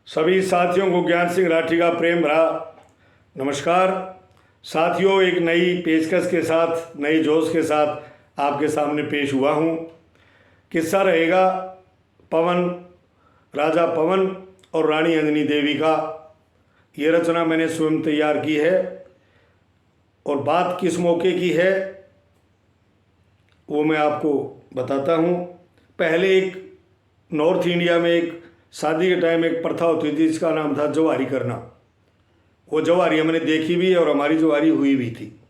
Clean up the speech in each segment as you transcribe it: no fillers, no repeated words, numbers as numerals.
सभी साथियों को ज्ञान सिंह राठी का प्रेम भरा नमस्कार। साथियों, एक नई पेशकश के साथ, नई जोश के साथ आपके सामने पेश हुआ हूँ। किस्सा रहेगा पवन, राजा पवन और रानी अंजनी देवी का। ये रचना मैंने स्वयं तैयार की है और बात किस मौके की है वो मैं आपको बताता हूँ। पहले एक नॉर्थ इंडिया में एक शादी के टाइम एक प्रथा होती थी जिसका नाम था जवारी करना। वो जवारी हमने देखी भी है और हमारी जवारी हुई भी थी।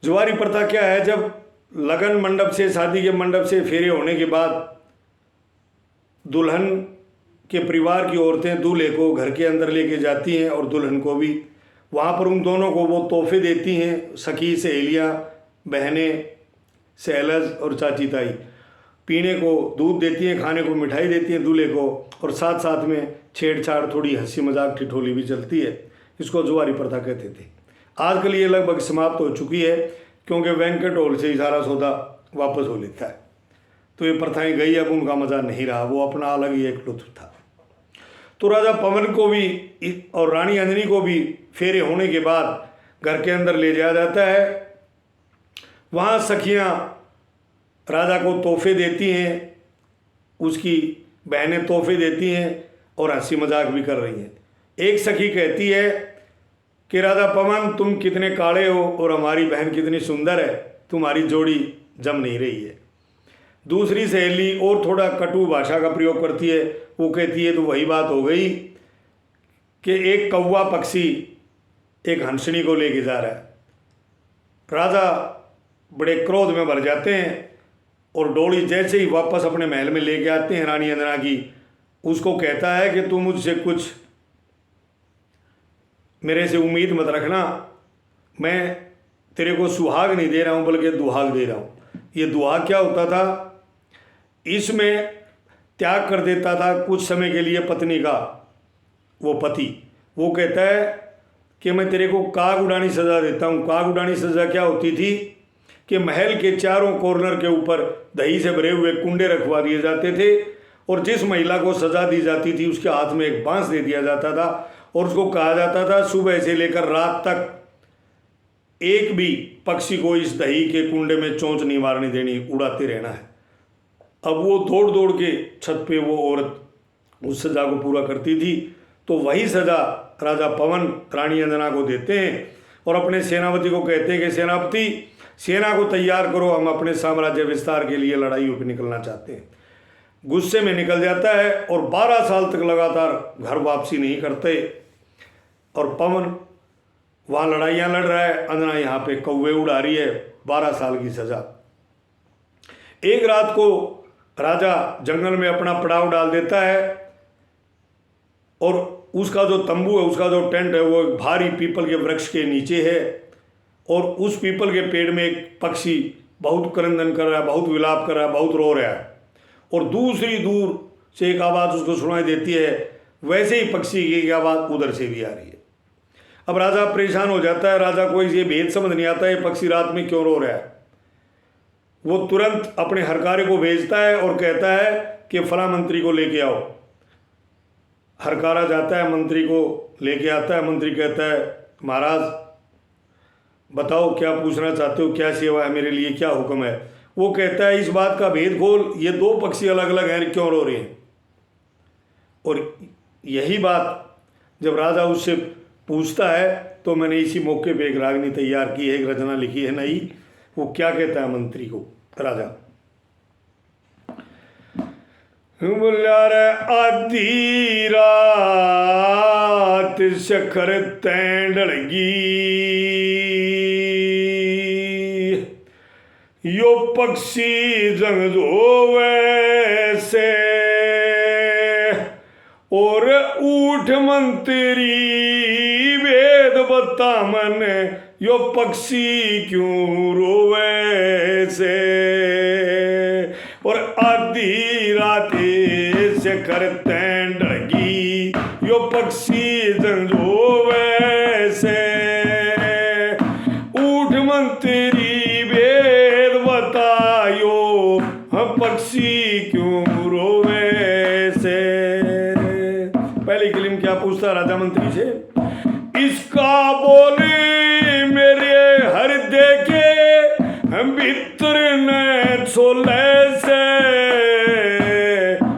जवारी प्रथा क्या है? जब लगन मंडप से, शादी के मंडप से फेरे होने के बाद दुल्हन के परिवार की औरतें दूल्हे को घर के अंदर लेके जाती हैं और दुल्हन को भी वहाँ पर उन दोनों को वो तोहफे देती हैं। सखी, सहेलियाँ, बहनें, सहेलज और चाची ताई पीने को दूध देती हैं, खाने को मिठाई देती हैं दूल्हे को, और साथ साथ में छेड़छाड़, थोड़ी हंसी मजाक, ठिठोली भी चलती है। इसको जुआरी प्रथा कहते थे। आजकल ये लगभग समाप्त हो चुकी है क्योंकि बैंकेट हॉल से ही सारा सौदा वापस हो लेता है। तो ये प्रथाएं गई, अब उनका मज़ा नहीं रहा, वो अपना अलग ही एक लुत्फ था। तो राजा पवन को भी और रानी अंजनी को भी फेरे होने के बाद घर के अंदर ले जाया जाता है। वहाँ सखियाँ राजा को तोहफे देती हैं, उसकी बहनें तोहफे देती हैं और हंसी मजाक भी कर रही हैं। एक सखी कहती है कि राजा पवन, तुम कितने काले हो और हमारी बहन कितनी सुंदर है, तुम्हारी जोड़ी जम नहीं रही है। दूसरी सहेली और थोड़ा कटु भाषा का प्रयोग करती है। वो कहती है तो वही बात हो गई कि एक कौवा पक्षी एक हंसनी को लेके जा रहा है। राजा बड़े क्रोध में भर जाते हैं और डोली जैसे ही वापस अपने महल में लेके आते हैं रानी अंजना की, उसको कहता है कि तू मुझसे कुछ मेरे से उम्मीद मत रखना, मैं तेरे को सुहाग नहीं दे रहा हूँ बल्कि दुहाग दे रहा हूँ। ये दुहाग क्या होता था? इसमें त्याग कर देता था कुछ समय के लिए पत्नी का वो पति। वो कहता है कि मैं तेरे को काग उड़ानी सज़ा देता हूँ। काग उड़ानी सज़ा क्या होती थी कि महल के चारों कॉर्नर के ऊपर दही से भरे हुए कुंडे रखवा दिए जाते थे और जिस महिला को सज़ा दी जाती थी उसके हाथ में एक बांस दे दिया जाता था और उसको कहा जाता था सुबह से लेकर रात तक एक भी पक्षी को इस दही के कुंडे में चोंच नहीं मारनी देनी, उड़ाते रहना है। अब वो दौड़ दौड़ के छत पे वो औरत उस सज़ा को पूरा करती थी। तो वही सज़ा राजा पवन रानी अंजना को देते हैं और अपने सेनापति को कहते हैं कि सेनापति, सेना को तैयार करो, हम अपने साम्राज्य विस्तार के लिए लड़ाई पर निकलना चाहते हैं। गुस्से में निकल जाता है और 12 साल तक लगातार घर वापसी नहीं करते और पवन वहाँ लड़ाइयाँ लड़ रहा है, अंजना यहाँ पे कौवे उड़ा रही है। 12 साल की सज़ा। एक रात को राजा जंगल में अपना पड़ाव डाल देता है और उसका जो तंबू है, उसका जो टेंट है, वो एक भारी पीपल के वृक्ष के नीचे है और उस पीपल के पेड़ में एक पक्षी बहुत क्रंदन कर रहा है, बहुत विलाप कर रहा है, बहुत रो रहा है और दूसरी दूर से एक आवाज़ उसको सुनाई देती है। वैसे ही पक्षी की आवाज़ उधर से भी आ रही है। अब राजा परेशान हो जाता है। राजा को ये भेद समझ नहीं आता है पक्षी रात में क्यों रो रहा है। वो तुरंत अपने हरकारे को भेजता है और कहता है कि फला मंत्री को लेके आओ। हरकारा जाता है, मंत्री को लेके आता है। मंत्री कहता है महाराज बताओ क्या पूछना चाहते हो, क्या सेवा है मेरे लिए, क्या हुक्म है। वो कहता है इस बात का भेद खोल, ये 2 पक्षी अलग अलग हैं, क्यों रो रहे हैं। और यही बात जब राजा उससे पूछता है तो मैंने इसी मौके पे एक रागनी तैयार की है, एक रचना लिखी है नई। वो क्या कहता है मंत्री को राजा? बोला रे आधी रात शखर तैंडलगी, यो पक्षी जंग वैसे और ऊठ मंत्री वेद बता मन, यो पक्षी क्यों रोवे से। और आधी रात से करते डगी, यो पक्षी जंजोवे से ऊठ मंत्री वेद बतायो, पक्षी क्यों रोवे से। पूछता राजा मंत्री से, इसका बोले मेरे हर देखे भीतर न छोले से,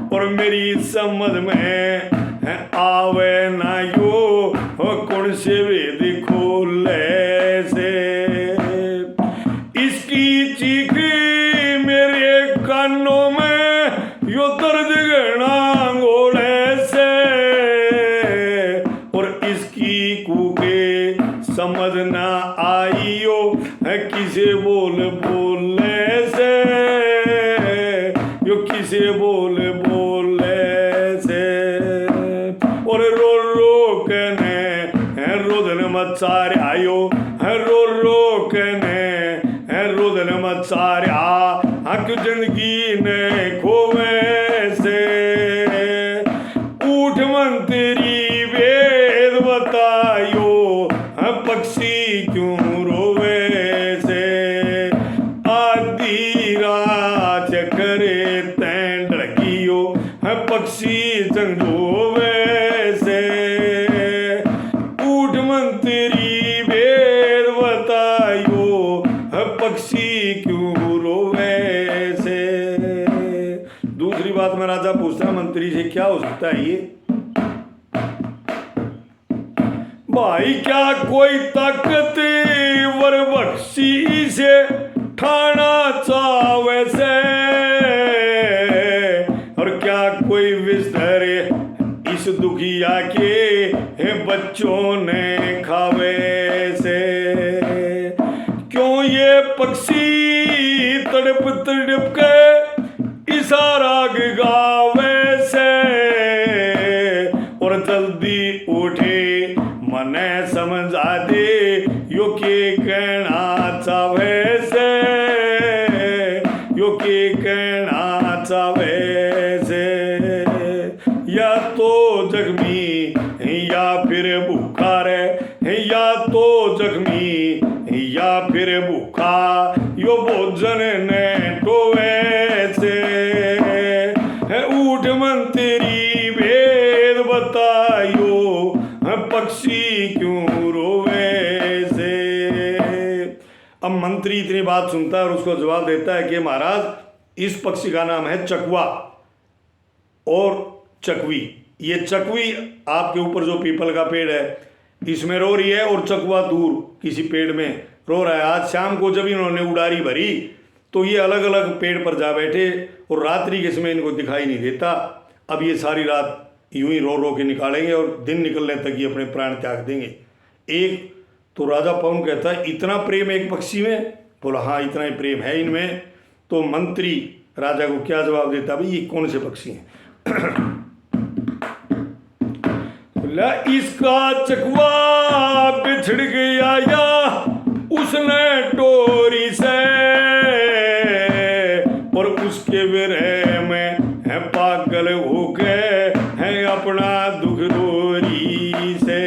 और मेरी समझ में आवे ना यो कौन से वेद खोले से। इसकी चीख मेरे कानों में यो दर्द गणा गोले से, और इसकी कूके समझ ना आइयो किसे बोले से, यो किसे बोले से। और रो रो कने रोदन मचार आयो, रो रो कने रोदन मचार आ जिंदगी ने खोवे से। उठ मंत्री वेद बतायो पक्षी क्यों रोवे से, आधी रात करे तैं डगियो पक्षी जंगोवे से। उठ मंत्री वेद बतायो पक्षी क्यों रोवे से। दूसरी बात में राजा पूछता मंत्री से, क्या हो सकता है ये भाई, क्या कोई ताकत वर बख्शी से ठाना चावे से, और क्या कोई विस्तर इस दुखिया के बच्चों ने खावे से। क्यों ये पक्षी तड़प तड़प के इशारा गावे से, और जल्दी उठे मने समझा दे यो के कहना चावे से, यो के कहना चावे से। या तो जख्मी या फिर भूखा रे, या तो जख्मी या फिर भूखा यो भोजन ने टोवे से। उठ मंत्री भेद बतायो पक्षी क्यों रोवे से। अब मंत्री इतनी बात सुनता है और उसको जवाब देता है कि महाराज इस पक्षी का नाम है चकवा और चकवी। ये चकवी आपके ऊपर जो पीपल का पेड़ है इसमें रो रही है, और चकवा दूर किसी पेड़ में रो रहा है। आज शाम को जब इन्होंने उड़ारी भरी तो ये अलग अलग पेड़ पर जा बैठे, और रात्रि के समय इनको दिखाई नहीं देता। अब ये सारी रात यूं ही रो रो के निकालेंगे और दिन निकलने तक ये अपने प्राण त्याग देंगे। एक तो राजा पवन कहता है, इतना प्रेम एक पक्षी में? बोला हाँ, इतना ही प्रेम है इनमें। तो मंत्री राजा को क्या जवाब देता, भाई ये कौन से पक्षी हैं? बोला इसका चकवा बिछड़ गया या उसने टोरी से, और उसके विरह में है पागल हो गए है अपना दुख रोरी से।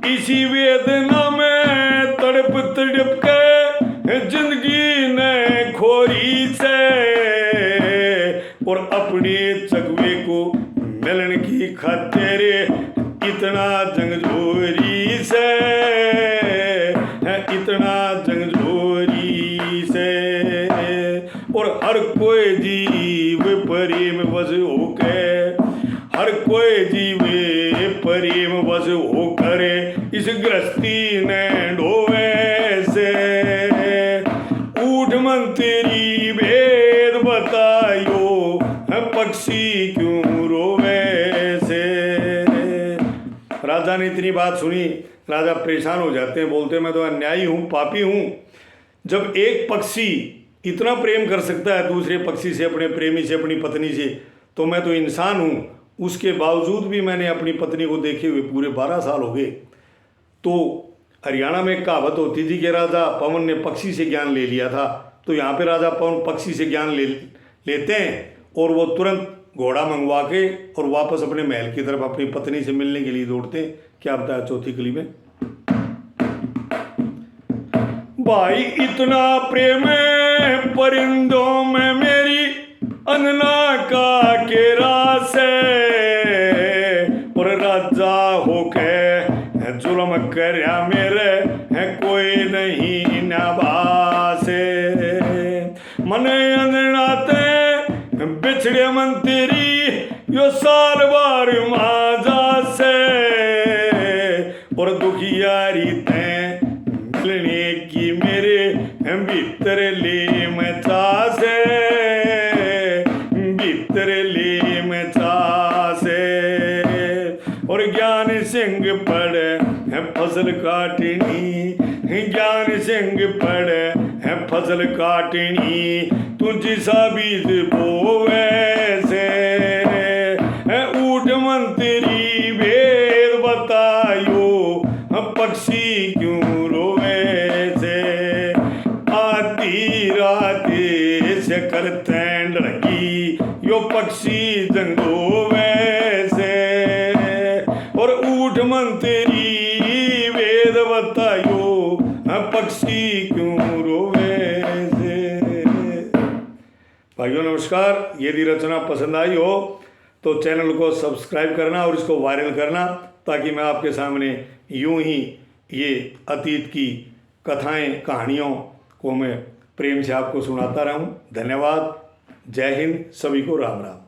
इसी वेदना में तड़प तड़प के जिंदगी ने खोरी से, और अपने चकवे को मिलन की खातिर इतना जंगजोरी से, इतना जंगजोरी से। और हर कोई जीव प्रेम वश होके, हर कोई जीव प्रेम वश होकर इस गृहस्थी ने ढोवे से। उठ मंत्री भेद बतायो पक्षी क्यों रोवे से। राजा ने इतनी बात सुनी, राजा परेशान हो जाते हैं, बोलते हैं मैं तो अन्यायी हूँ, पापी हूँ। जब एक पक्षी इतना प्रेम कर सकता है दूसरे पक्षी से, अपने प्रेमी से, अपनी पत्नी से, तो मैं तो इंसान हूँ। उसके बावजूद भी मैंने अपनी पत्नी को देखे हुए पूरे 12 साल हो गए। तो हरियाणा में एक कहावत होती थी कि राजा पवन ने पक्षी से ज्ञान ले लिया था। तो यहाँ पे राजा पवन पक्षी से ज्ञान लेते हैं, और वो तुरंत घोड़ा मंगवा के और वापस अपने महल की तरफ अपनी पत्नी से मिलने के लिए दौड़ते हैं। क्या बताया चौथी कली में, भाई इतना प्रेम परिंदों में मेरी अनना का केरा से, और मंत्री यो साल बार माजा से और दुखियारी तैं मिलने की मेरे भीतर ले मचा से भीतर ले मचा से और ज्ञान सिंह पढ़ है फसल काटनी ज्ञान सिंह पढ़ है फसल काटनी तुझी सा बीज बोवे से ऊठ मंत्री वेद बतायो पक्षी क्यों रोवे से आधी रात से करते लड़की यो पक्षी जंगोवे से और ऊठ मंत्री वेद बतायो पक्षी क्यों रोवे से। भाइयों नमस्कार, यदि रचना पसंद आई हो तो चैनल को सब्सक्राइब करना और इसको वायरल करना, ताकि मैं आपके सामने यूं ही ये अतीत की कथाएं कहानियों को मैं प्रेम से आपको सुनाता रहूं। धन्यवाद। जय हिंद। सभी को राम राम।